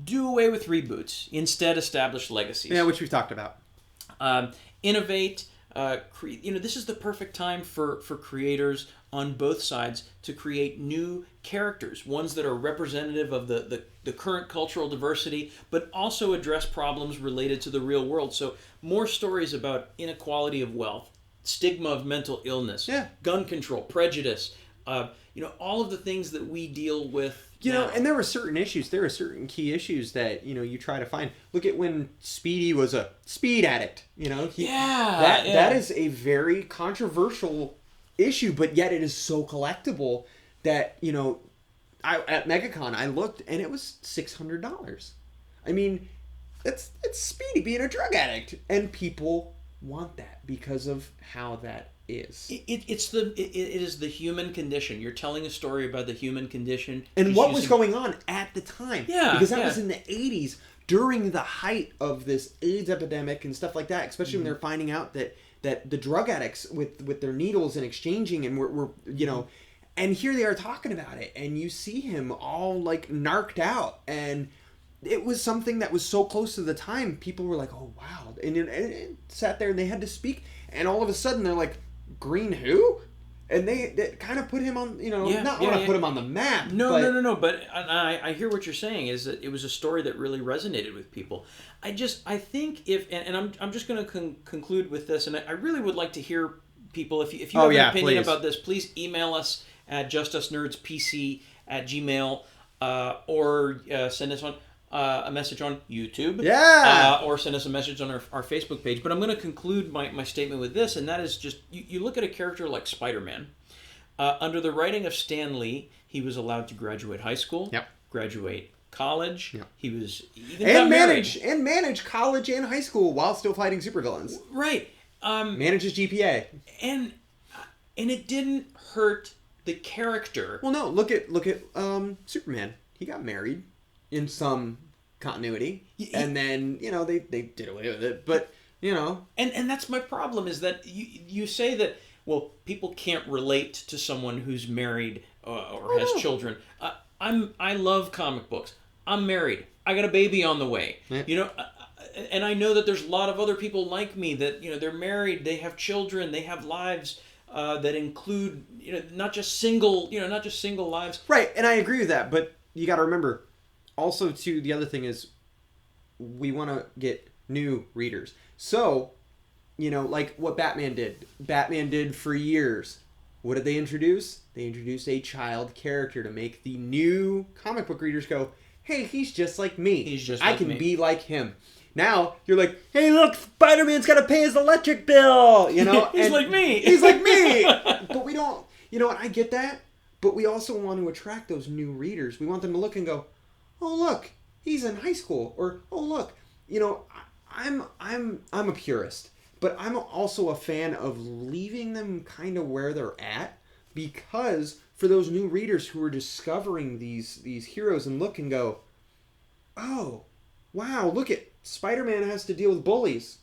do away with reboots. Instead, establish legacies. Yeah, which we've talked about. Innovate. This is the perfect time for creators on both sides to create new characters, ones that are representative of the current cultural diversity, but also address problems related to the real world. So more stories about inequality of wealth, stigma of mental illness, gun control, prejudice, all of the things that we deal with. You know, and there were certain key issues that, you know, you try to find. Look at when Speedy was a speed addict, you know. That is a very controversial issue, but yet it is so collectible that, you know, at MegaCon I looked and it was $600. I mean, it's Speedy being a drug addict, and people want that because of how that is. It is the human condition. You're telling a story about the human condition. And what was going on at the time. Yeah. Because that was in the 80s, during the height of this AIDS epidemic and stuff like that, especially when they're finding out that the drug addicts with their needles and exchanging, and we're you know, and here they are talking about it, and you see him all like narked out, and it was something that was so close to the time. People were like, oh wow, and it sat there and they had to speak, and all of a sudden they're like, Green who? And they kind of put him on, you know, put him on the map. No. But I hear what you're saying, is that it was a story that really resonated with people. I think I'm just going to conclude with this, and I really would like to hear people, if you have an opinion about this, please email us at justusnerdspc@gmail, or send us on a message on YouTube, or send us a message on our Facebook page. But I'm going to conclude my statement with this, and that is just, you look at a character like Spider-Man. Under the writing of Stan Lee, he was allowed to graduate high school, graduate college. He was even manage college and high school while still fighting supervillains. Right. Manage his GPA, and it didn't hurt the character. Well, no. Look at Superman. He got married in some continuity, and then, you know, they did away with it, but, you know, and that's my problem, is that you say that well, people can't relate to someone who's married or has children. I love comic books. I'm married. I got a baby on the way. Yeah. You know, and I know that there's a lot of other people like me that, you know, they're married, they have children, they have lives that include, you know, not just single lives. Right, and I agree with that, but you got to remember, also, too, the other thing is we want to get new readers. So, you know, like what Batman did. Batman did for years. What did they introduce? They introduced a child character to make the new comic book readers go, hey, he's just like me. I can be like him. Now, you're like, hey, look, Spider-Man's got to pay his electric bill, you know? He's like me. He's like me. But we don't, you know what, I get that, but we also want to attract those new readers. We want them to look and go, oh, look, he's in high school. Or, oh, look, you know, I'm a purist, but I'm also a fan of leaving them kind of where they're at, because for those new readers who are discovering these heroes and look and go, oh, wow, look at Spider-Man has to deal with bullies.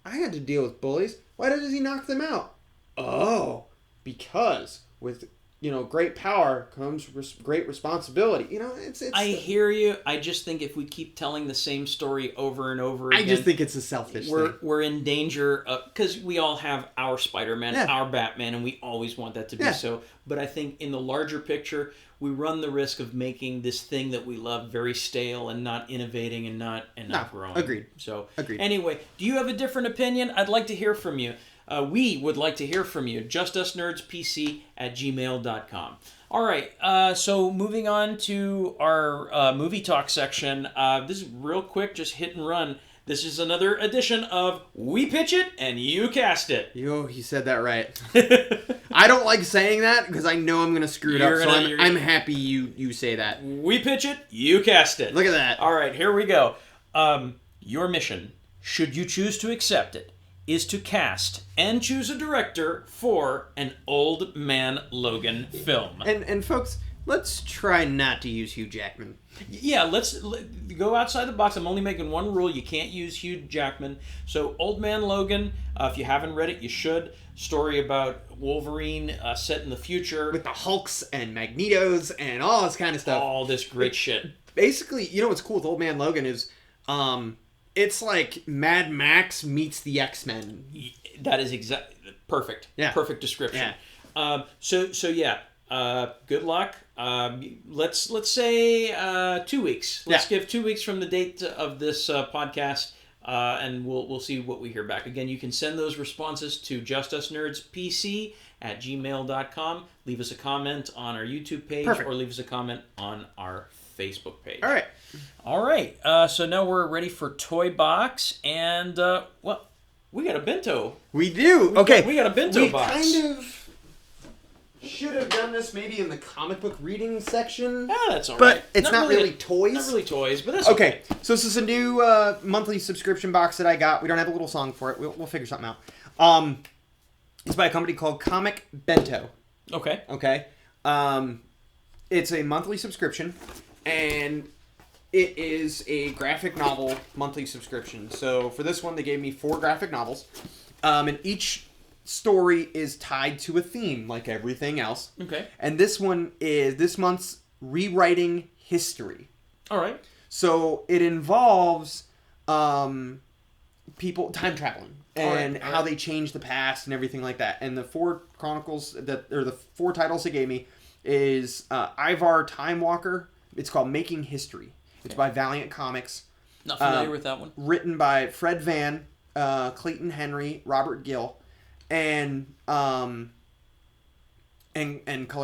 I had to deal with bullies. Why does he knock them out? Oh, because with, you know, great power comes great responsibility. You know, it's. I hear you. I just think if we keep telling the same story over and over again, I just think it's a selfish thing. We're in danger because we all have our Spider-Man, our Batman, and we always want that to be so. But I think in the larger picture, we run the risk of making this thing that we love very stale and not innovating and not growing. Agreed. So agreed. Anyway, do you have a different opinion? I'd like to hear from you. We would like to hear from you. justusnerdspc@gmail.com. All right, so moving on to our movie talk section. This is real quick, just hit and run. This is another edition of We Pitch It and You Cast It. You said that right. I don't like saying that because I know I'm going to screw it up, so I'm happy you say that. We Pitch It, You Cast It. Look at that. All right, here we go. Your mission, should you choose to accept it, is to cast and choose a director for an Old Man Logan film. And folks, let's try not to use Hugh Jackman. Yeah, let's go outside the box. I'm only making one rule. You can't use Hugh Jackman. So Old Man Logan, if you haven't read it, you should. Story about Wolverine set in the future. With the Hulks and Magnetos and all this kind of stuff. All this great shit. Basically, you know what's cool with Old Man Logan is it's like Mad Max meets the X-Men. That is perfect. Yeah. Perfect description. Yeah. Good luck. Let's say 2 weeks. Let's give 2 weeks from the date of this podcast, and we'll see what we hear back. Again, you can send those responses to justusnerdspc@gmail.com. Leave us a comment on our YouTube page, or leave us a comment on our Facebook page. All right. So now we're ready for Toy Box, and we got a bento. We do. We got a bento box. We kind of should have done this maybe in the comic book reading section. Yeah, that's all right. But it's not really toys. Not really toys, but that's okay. So this is a new monthly subscription box that I got. We don't have a little song for it. We'll figure something out. It's by a company called Comic Bento. Okay. It's a monthly subscription, and it is a graphic novel monthly subscription. So for this one, they gave me 4 graphic novels, and each story is tied to a theme, like everything else. Okay. And this one is this month's rewriting history. All right. So it involves people time traveling and how they change the past and everything like that. And the 4 chronicles the 4 titles they gave me is Ivar Time Walker. It's called Making History. It's by Valiant Comics. Not familiar with that one. Written by Fred Vann, Clayton Henry, Robert Gill, and colored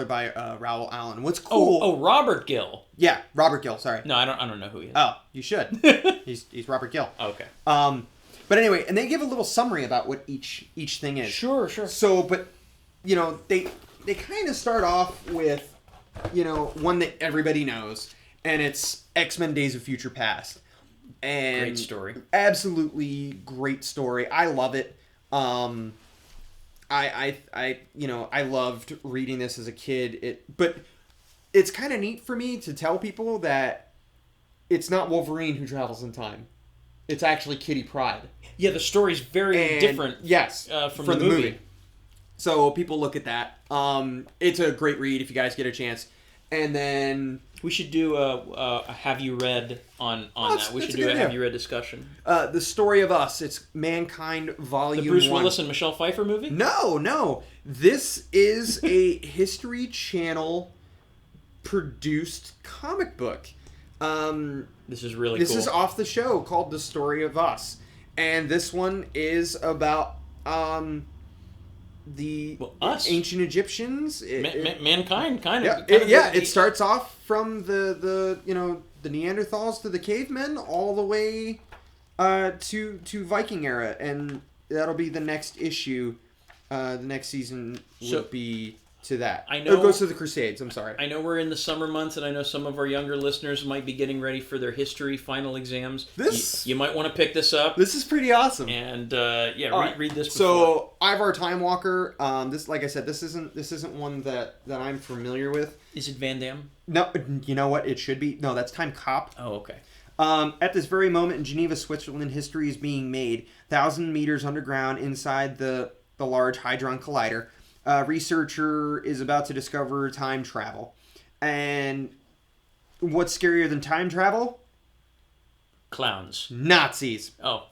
by Raoul Allen. What's cool? Oh, Robert Gill. Yeah, Robert Gill. Sorry. No, I don't know who he is. Oh, you should. he's Robert Gill. Okay. But anyway, and they give a little summary about what each thing is. Sure. So, but you know, they kind of start off with, you know, one that everybody knows, and it's X-Men: Days of Future Past. And great story. Absolutely great story. I love it. I loved reading this as a kid. But it's kind of neat for me to tell people that it's not Wolverine who travels in time. It's actually Kitty Pryde. Yeah, the story's very different. Yes, from the movie. So people look at that. It's a great read if you guys get a chance. And then we should do a have you read on that. We should do a have you read discussion. The Story of Us. It's Mankind Volume 1. The Bruce Willis and Michelle Pfeiffer movie? No. This is a History Channel produced comic book. This is really cool. This cool. is off the show called The Story of Us. And this one is about us. Ancient Egyptians. Mankind, kind of. It starts off from the Neanderthals to the cavemen all the way to Viking era, and that'll be the next issue. The next season would be to that. I know it goes to the Crusades. I'm sorry. I know we're in the summer months, and I know some of our younger listeners might be getting ready for their history final exams. You might want to pick this up. This is pretty awesome. And read this. Before. So Ivar Time Walker. This, like I said, this isn't one that I'm familiar with. Is it Van Damme? No, you know what? It should be. No, that's Time Cop. Oh, okay. At this very moment in Geneva, Switzerland, history is being made. 1,000 meters underground inside the Large Hadron Collider. A researcher is about to discover time travel. And what's scarier than time travel? Clowns. Nazis. Oh.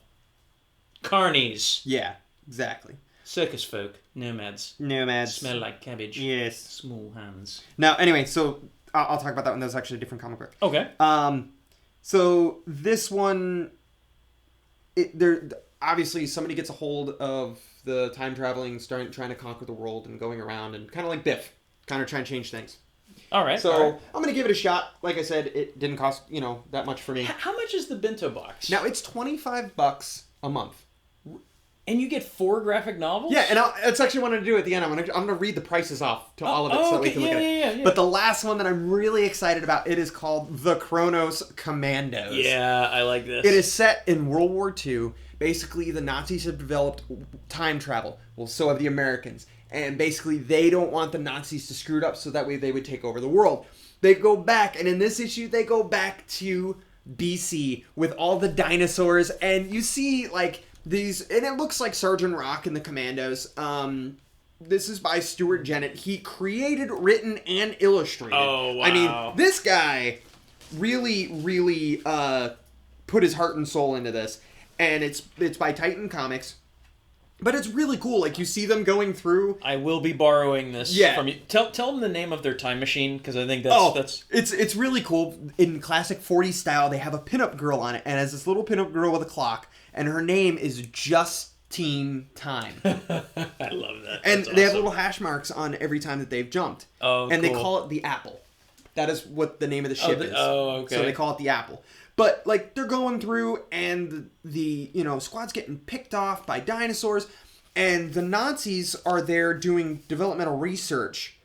Carnies. Yeah, exactly. Circus folk. Nomads. Smell like cabbage. Yes. Small hands. Now, anyway, so I'll talk about that one. That's actually a different comic book. Okay. So this one, obviously somebody gets a hold of the time traveling, trying to conquer the world and going around and kind of like Biff, kind of trying to change things. All right. So I'm going to give it a shot. Like I said, it didn't cost, that much for me. How much is the bento box? Now it's $25 a month. And you get 4 graphic novels? Yeah, and that's actually what I'm going to do at the end. I'm going to read the prices off to all of it so that we can look at it. Yeah. But the last one that I'm really excited about, it is called The Kronos Commandos. Yeah, I like this. It is set in World War II. Basically, the Nazis have developed time travel. Well, so have the Americans. And basically, they don't want the Nazis to screw it up so that way they would take over the world. They go back, and in this issue, they go back to BC with all the dinosaurs. And you see, like, these... And it looks like Sergeant Rock and the Commandos. This is by Stuart Jennett. He created, written, and illustrated. Oh, wow. I mean, this guy really, really put his heart and soul into this. And it's by Titan Comics. But it's really cool. Like, you see them going through... I will be borrowing this from you. Tell them the name of their time machine, because I think that's... It's really cool. In classic 40s style, they have a pinup girl on it. And it's this little pinup girl with a clock. And her name is Justine Time. I love that. And they have little hash marks on every time that they've jumped. Oh, and cool. they call it the Apple. That is what the name of the ship is. Oh, okay. So they call it the Apple. But, like, they're going through, and the squad's getting picked off by dinosaurs, and the Nazis are there doing developmental research,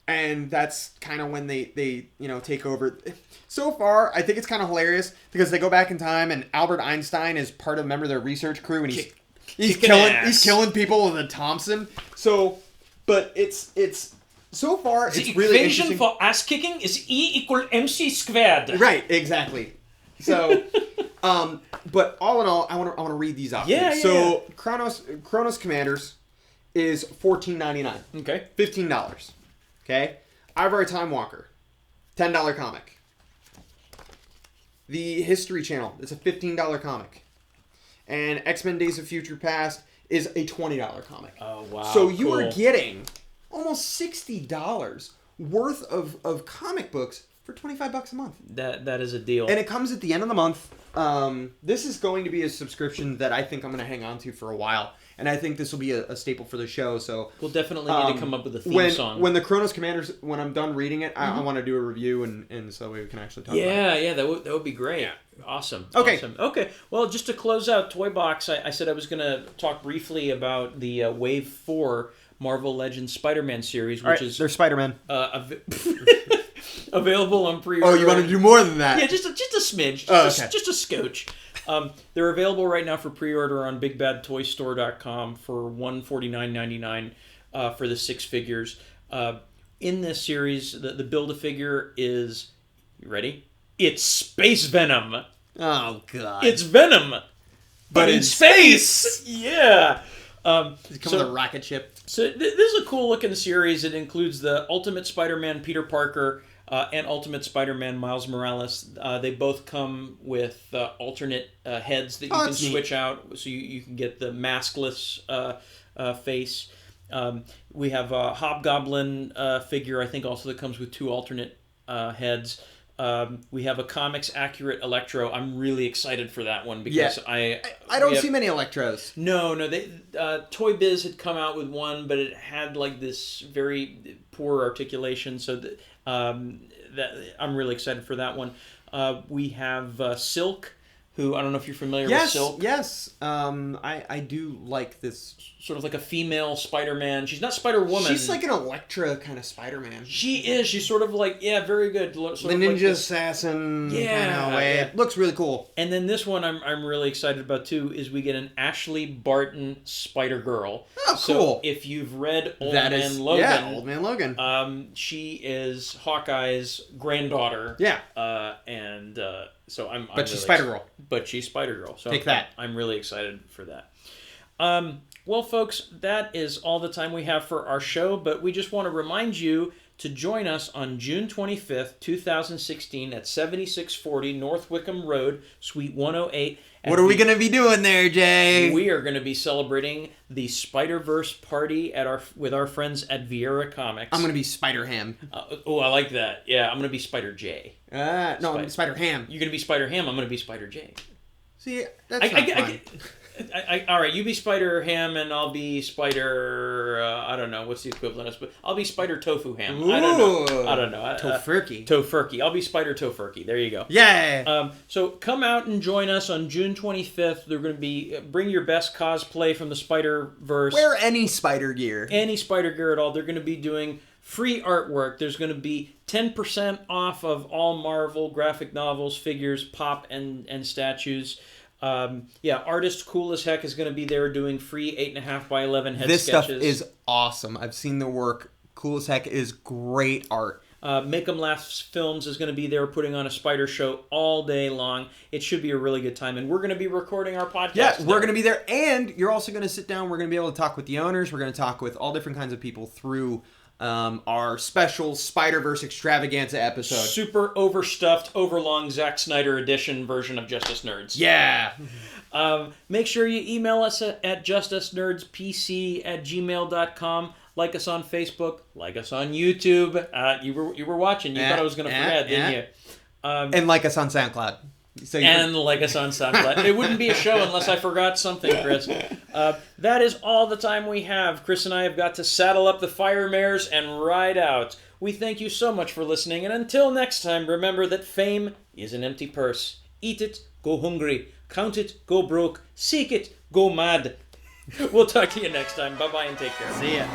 and that's kind of when they take over. So far, I think it's kind of hilarious, because they go back in time, and Albert Einstein is part of a member of their research crew, and he's killing people with a Thompson. So, but it's... So far, it's really interesting. The equation for ass-kicking is E = MC squared. Right, exactly. So, but all in all, I want to read these off. So, Kronos Commanders is $14.99. Okay. $15. Okay. Ivory Time Walker, $10 comic. The History Channel, it's a $15 comic. And X-Men Days of Future Past is a $20 comic. Oh, wow. So you are getting almost $60 worth of comic books for $25 a month. That is a deal. And it comes at the end of the month. This is going to be a subscription that I think I'm going to hang on to for a while. And I think this will be a staple for the show. So we'll definitely need to come up with a theme song. When the Kronos Commanders, when I'm done reading it, I want to do a review and so we can actually talk about it. Yeah, that would be great. Yeah. Awesome. Okay. Awesome. Okay. Well, just to close out Toy Box, I said I was going to talk briefly about the Wave 4 Marvel Legends Spider-Man series, which is... They're Spider-Man. Available on pre-order. Oh, you want to do more than that? Yeah, just a smidge. Just a scotch. They're available right now for pre-order on BigBadToyStore.com for $149.99 for the 6 figures. In this series, the Build-A-Figure is... You ready? It's Space Venom. Oh, God. It's Venom. But in space! Yeah! Does it come with a rocket ship? So this is a cool looking series. It includes the Ultimate Spider-Man Peter Parker and Ultimate Spider-Man Miles Morales. They both come with alternate heads that you can switch out, so you can get the maskless face. We have a Hobgoblin figure, I think, also that comes with 2 alternate heads. We have a comics accurate Electro. I'm really excited for that one because I don't see many Electros. No. They Toy Biz had come out with one, but it had like this very poor articulation. So that I'm really excited for that one. We have Silk, who I don't know if you're familiar with Silk. Yes. I do like this. Sort of like a female Spider-Man. She's not Spider-Woman. She's like an Elektra kind of Spider-Man. She is. She's sort of like, very good. Sort the ninja like assassin kind of way. It looks really cool. And then this one I'm really excited about too is we get an Ashley Barton Spider-Girl. Oh, cool. So if you've read Old Man Logan. Yeah, Old Man Logan. She is Hawkeye's granddaughter. Yeah. So I'm But she's Spider-Girl. But she's Spider-Girl. So Take that. I'm really excited for that. Well, folks, that is all the time we have for our show, but we just want to remind you to join us on June 25th, 2016 at 7640 North Wickham Road, Suite 108. What are we going to be doing there, Jay? We are going to be celebrating the Spider-Verse party with our friends at Vieira Comics. I'm going to be Spider-Ham. I like that. Yeah, I'm going to be Spider-J. No, I'm Spider-Ham. You're going to be Spider-Ham, I'm going to be Spider-J. See, that's not fun. All right, you be Spider-Ham and I'll be Spider... I don't know, what's the equivalent of... I'll be Spider-Tofu-Ham. Ooh, I don't know. Tofurkey. Tofurkey. I'll be Spider-Tofurkey. There you go. Yeah. So come out and join us on June 25th. They're going to be... Bring your best cosplay from the Spider-Verse. Wear any Spider gear. Any Spider gear at all. They're going to be doing free artwork. There's going to be 10% off of all Marvel graphic novels, figures, pop, and statues. Artist Cool as Heck is going to be there doing free 8.5 by 11 head this sketches. This stuff is awesome. I've seen the work. Cool as Heck is great art. Make 'em Laugh Films is going to be there putting on a spider show all day long. It should be a really good time. And we're going to be recording our podcast. Yeah, we're going to be there. And you're also going to sit down. We're going to be able to talk with the owners. We're going to talk with all different kinds of people through our special Spider-Verse extravaganza episode. Super overstuffed, overlong Zack Snyder edition version of Just Us Nerds. Yeah. Make sure you email us at justusnerdspc@gmail.com. Like us on Facebook. Like us on YouTube. You were watching. You thought I was going to forget, didn't you? And like us on SoundCloud. Like us on SoundCloud. It wouldn't be a show unless I forgot something, Chris. That is all the time we have. Chris and I have got to saddle up the fire mares and ride out. We thank you so much for listening, and until next time, remember that fame is an empty purse. Eat it, go hungry. Count it, go broke. Seek it, go mad. We'll talk to you next time. Bye-bye and take care. See ya.